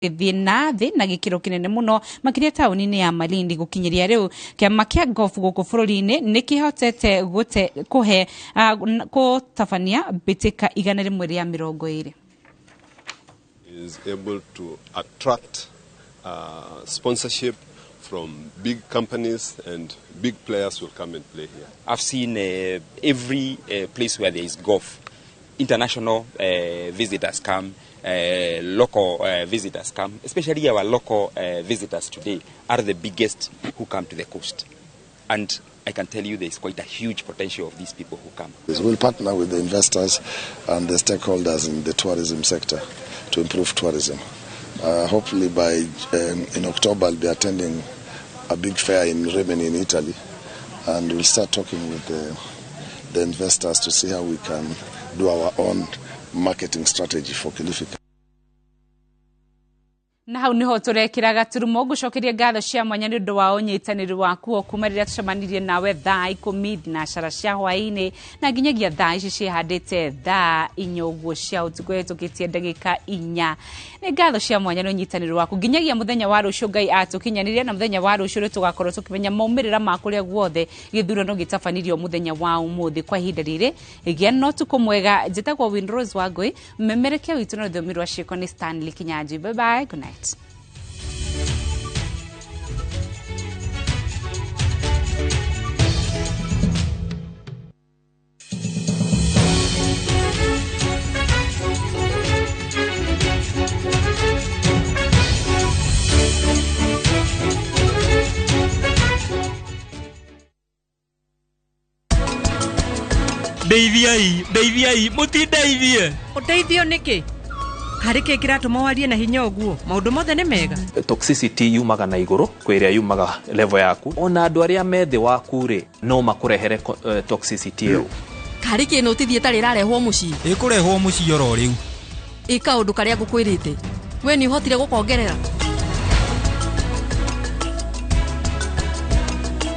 thina thi na gikiro kinene muno makiria tauni-ini ya Malindi gukinyiria riu kiama kia golf guku bururi-ini nikihotete kuhe kutabania bitika 120 is able to attract sponsorship from big companies, and big players will come and play here. I've seen every place where there is golf, international visitors come, local visitors come, especially our local visitors today are the biggest who come to the coast. And I can tell you there is quite a huge potential of these people who come. We'll partner with the investors and the stakeholders in the tourism sector to improve tourism. Hopefully in October I'll be attending a big fair in Rimini in Italy, and we'll start talking with the investors to see how we can do our own marketing strategy for Kilifi. Na hau niho turekira gaturumo gucokeria ngatho cia mwanya ni undu wa unyitaniri waku kuma riria tucemanirie nawe thaa 10 thinacara cia hwaini na nginyagia thaa ici cihandite thaa 4 cia utuku tukitie ndagika 4 ni ngatho cia mwanya ni unyitaniri waku nginyagia muthenya wa rucio Ngai atukinyanirie na muthenya wa rucio ri tugakorwo tukimenya maumirira makuria guothe githurano gitabanirio muthenya wa umuthi kwa ihinda riri igia no tukumwega njitagwo Winrose Wangui mmemerekia witu na thomiro ashiko ni Stanley Kinyanji. Bye bye, good night. Deithia muti deithie. Uteithio niki? Harike kirato mawarie na hinya oguo. Maundu mothe ne mega. Toxicity yumaga na iguru kwiria yumaga level yaku. Ona andu aria methe waku ri no makurehere toxicity iyo. Harike no tithie tari rarehwo muci. Ikurehwo muci oro riu. Ika undu karia ngukwirite. We ni hotire gukongerera.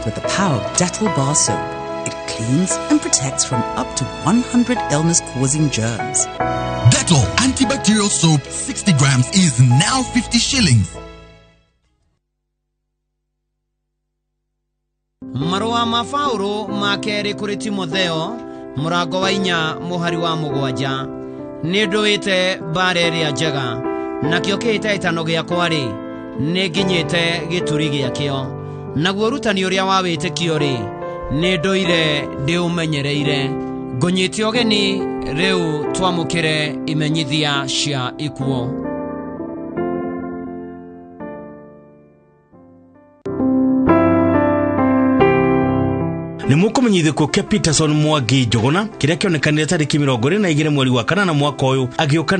With the power of Dettol bar soap, it cleans and protects from up to 100 illness-causing germs. Dettol antibacterial soap 60 grams is now 50 shillings. Marua mafauru makeri kuri Timotheo murango wa 4 muhari wa 7 ninduite bareria njega nakio kihita itano giakwa ri ninginyite gituri giakio naguo rutani uria wa witikio ri ninduire ndiumenyereire ngunyite ogeni riu twamukire imenyithia cia ikuo. Nimukumenyithio kia Peterson Mwangi Njuguna kiria kionekanire tariki 22 mweri wa 4 mwaka uyu agioka